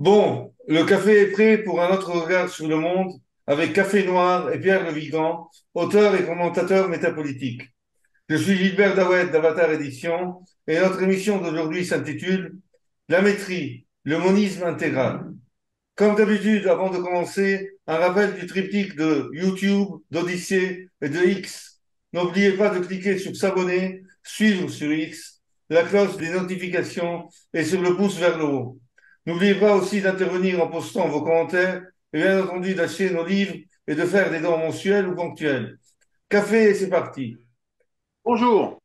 Bon, le café est prêt pour un autre regard sur le monde avec Café Noir et Pierre Le Vigan, auteur et commentateur métapolitique. Je suis Gilbert Daouet d'Avatar Édition et notre émission d'aujourd'hui s'intitule La métrie, le monisme intégral. Comme d'habitude, avant de commencer, un rappel du triptyque de YouTube, d'Odyssée et de X. N'oubliez pas de cliquer sur s'abonner, suivre sur X, la cloche des notifications et sur le pouce vers le haut. N'oubliez pas aussi d'intervenir en postant vos commentaires et bien entendu d'acheter nos livres et de faire des dons mensuels ou ponctuels. Café, c'est parti. Bonjour.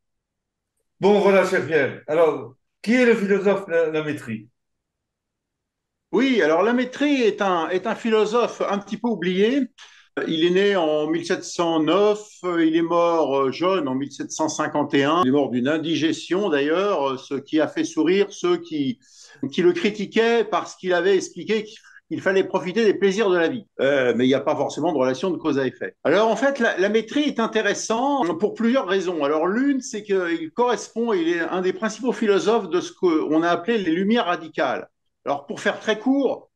Bon, voilà, cher Pierre. Alors, qui est le philosophe La Métrie? Oui, alors Lamétrie est un philosophe un petit peu oublié. Il est né en 1709, il est mort jeune en 1751. Il est mort d'une indigestion d'ailleurs, ce qui a fait sourire ceux qui le critiquaient parce qu'il avait expliqué qu'il fallait profiter des plaisirs de la vie. Mais il n'y a pas forcément de relation de cause à effet. Alors en fait, la métrie est intéressant pour plusieurs raisons. Alors l'une, c'est qu'il correspond, il est un des principaux philosophes de ce qu'on a appelé les Lumières radicales. Alors pour faire très court,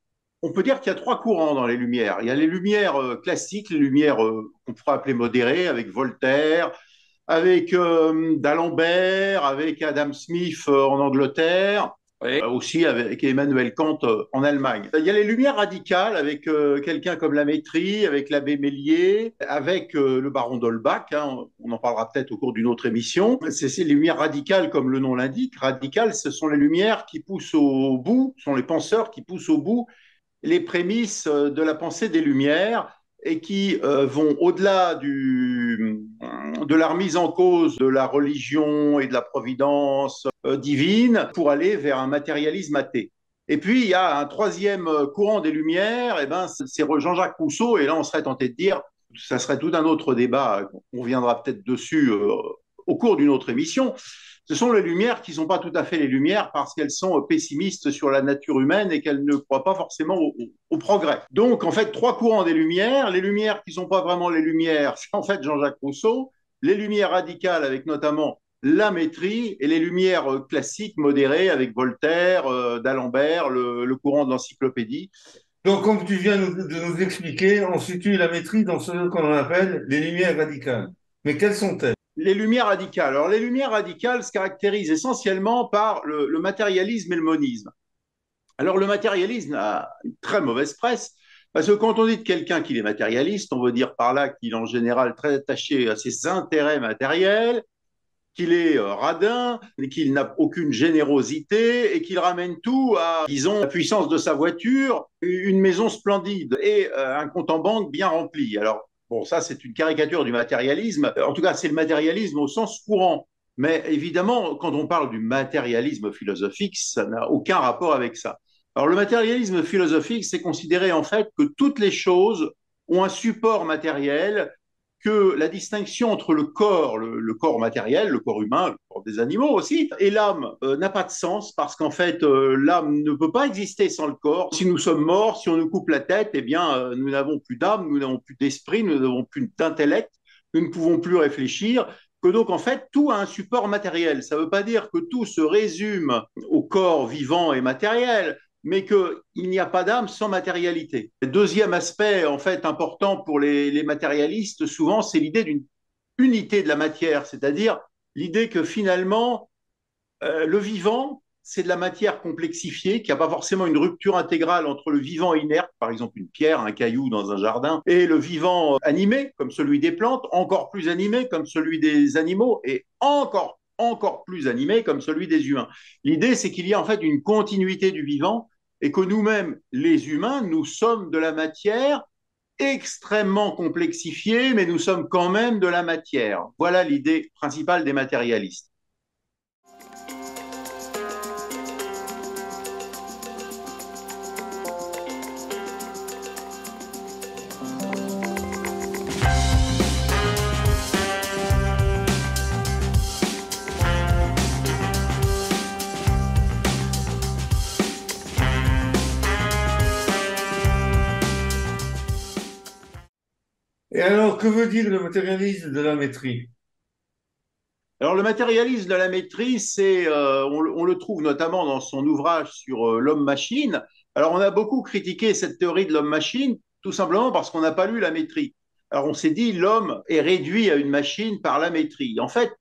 on peut dire qu'il y a trois courants dans les Lumières. Il y a les Lumières classiques, les Lumières qu'on pourrait appeler modérées, avec Voltaire, avec d'Alembert, avec Adam Smith en Angleterre, et aussi avec Emmanuel Kant en Allemagne. Il y a les Lumières radicales avec quelqu'un comme Lamétrie, avec l'abbé Mélier, avec le baron d'Holbach, hein, on en parlera peut-être au cours d'une autre émission. C'est ces lumières radicales, comme le nom l'indique. Radicales, ce sont les lumières qui poussent au bout, ce sont les penseurs qui poussent au bout les prémices de la pensée des Lumières et qui vont au-delà de la remise en cause de la religion et de la providence divine pour aller vers un matérialisme athée. Et puis, il y a un troisième courant des Lumières, et ben, c'est Jean-Jacques Rousseau, et là, on serait tenté de dire, ça serait tout un autre débat, on reviendra peut-être dessus au cours d'une autre émission. Ce sont les Lumières qui ne sont pas tout à fait les Lumières parce qu'elles sont pessimistes sur la nature humaine et qu'elles ne croient pas forcément au progrès. Donc, en fait, trois courants des Lumières. Les Lumières qui ne sont pas vraiment les Lumières, c'est en fait Jean-Jacques Rousseau. Les Lumières radicales avec notamment la métrie et les Lumières classiques modérées avec Voltaire, d'Alembert, le courant de l'encyclopédie. Donc, comme tu viens de nous expliquer, on situe la métrie dans ce qu'on appelle les lumières radicales. Mais quelles sont-elles? Les lumières radicales. Alors, les lumières radicales se caractérisent essentiellement par le matérialisme et le monisme. Alors, le matérialisme a une très mauvaise presse, parce que quand on dit de quelqu'un qu'il est matérialiste, on veut dire par là qu'il est en général très attaché à ses intérêts matériels, qu'il est radin, qu'il n'a aucune générosité et qu'il ramène tout à, disons, la puissance de sa voiture, une maison splendide et un compte en banque bien rempli. Alors, bon, ça, c'est une caricature du matérialisme. En tout cas, c'est le matérialisme au sens courant. Mais évidemment, quand on parle du matérialisme philosophique, ça n'a aucun rapport avec ça. Alors, le matérialisme philosophique, c'est considérer en fait que toutes les choses ont un support matériel, que la distinction entre le corps, le corps matériel, le corps humain, le corps des animaux aussi, et l'âme n'a pas de sens parce qu'en fait, l'âme ne peut pas exister sans le corps. Si nous sommes morts, si on nous coupe la tête, eh bien, nous n'avons plus d'âme, nous n'avons plus d'esprit, nous n'avons plus d'intellect, nous ne pouvons plus réfléchir. Que donc, en fait, tout a un support matériel. Ça ne veut pas dire que tout se résume au corps vivant et matériel, mais qu'il n'y a pas d'âme sans matérialité. Le deuxième aspect, en fait, important pour les matérialistes, souvent, c'est l'idée d'une unité de la matière, c'est-à-dire l'idée que finalement, le vivant, c'est de la matière complexifiée, qu'il n'y a pas forcément une rupture intégrale entre le vivant inerte, par exemple une pierre, un caillou dans un jardin, et le vivant animé, comme celui des plantes, encore plus animé, comme celui des animaux, et encore plus animé, comme celui des humains. L'idée, c'est qu'il y a en fait une continuité du vivant, et que nous-mêmes, les humains, nous sommes de la matière extrêmement complexifiée, mais nous sommes quand même de la matière. Voilà l'idée principale des matérialistes. Et alors, que veut dire le matérialisme de la métrie? Alors, le matérialisme de la maîtrise, on le trouve notamment dans son ouvrage sur l'homme-machine. Alors, on a beaucoup critiqué cette théorie de l'homme-machine, tout simplement parce qu'on n'a pas lu la métrie. Alors, on s'est dit, l'homme est réduit à une machine par la métrie. En fait,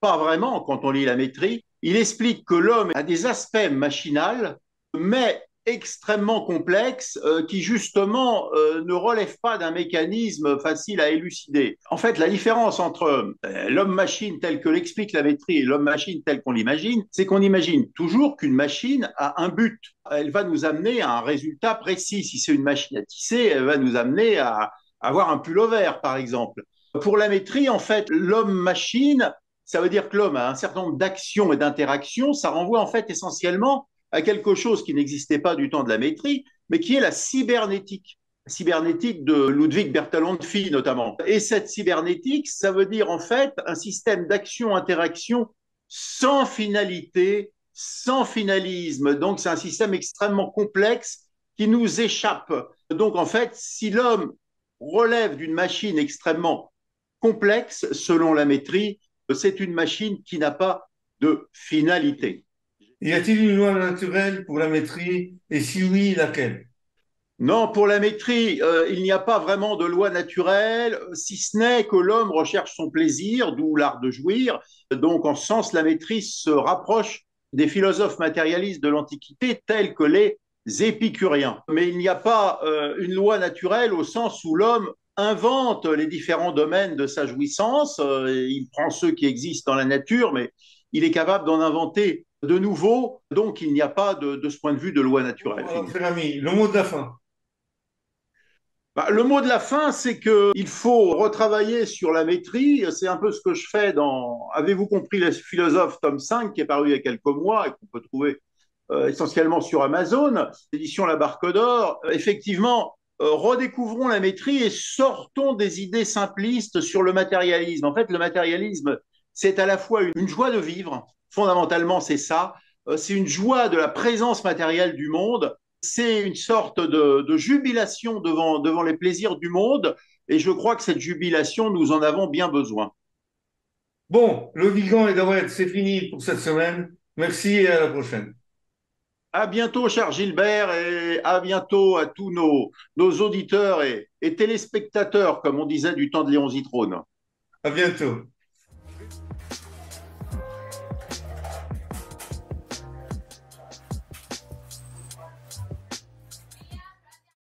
pas vraiment quand on lit la métrie. Il explique que l'homme a des aspects machinaux, mais extrêmement complexes, qui justement ne relèvent pas d'un mécanisme facile à élucider. En fait, la différence entre l'homme-machine tel que l'explique la métrie et l'homme-machine tel qu'on l'imagine, c'est qu'on imagine toujours qu'une machine a un but. Elle va nous amener à un résultat précis. Si c'est une machine à tisser, elle va nous amener à avoir un pullover, par exemple. Pour la métrie, en fait, l'homme-machine, ça veut dire que l'homme a un certain nombre d'actions et d'interactions. Ça renvoie en fait essentiellement à quelque chose qui n'existait pas du temps de la métrie, mais qui est la cybernétique. La cybernétique de Ludwig Bertalanffy notamment. Et cette cybernétique, ça veut dire en fait un système d'action-interaction sans finalité, sans finalisme. Donc c'est un système extrêmement complexe qui nous échappe. Donc en fait, si l'homme relève d'une machine extrêmement complexe, selon la métrie, c'est une machine qui n'a pas de finalité. Y a-t-il une loi naturelle pour la métrie? Et si oui, laquelle? Non, pour la métrie, il n'y a pas vraiment de loi naturelle, si ce n'est que l'homme recherche son plaisir, d'où l'art de jouir. Donc, en ce sens, la métrie se rapproche des philosophes matérialistes de l'Antiquité tels que les épicuriens. Mais il n'y a pas une loi naturelle au sens où l'homme invente les différents domaines de sa jouissance. Il prend ceux qui existent dans la nature, mais il est capable d'en inventer de nouveaux. Donc, il n'y a pas de ce point de vue de loi Bon, naturelle. alors, cher ami, le mot de la fin. Bah, le mot de la fin, c'est qu'il faut retravailler sur la métrie. C'est un peu ce que je fais dans Avez-vous compris les philosophes, tome 5, qui est paru il y a quelques mois et qu'on peut trouver essentiellement sur Amazon, édition La Barque d'Or. Effectivement, redécouvrons la métrie et sortons des idées simplistes sur le matérialisme. En fait, le matérialisme, c'est à la fois une joie de vivre, fondamentalement, c'est ça. C'est une joie de la présence matérielle du monde, c'est une sorte de jubilation devant les plaisirs du monde, et je crois que cette jubilation, nous en avons bien besoin. Bon, le Vigan et Dawet, c'est fini pour cette semaine. Merci et à la prochaine. À bientôt, cher Gilbert, et à bientôt à tous nos auditeurs et téléspectateurs, comme on disait du temps de Léon Zitrone. À bientôt.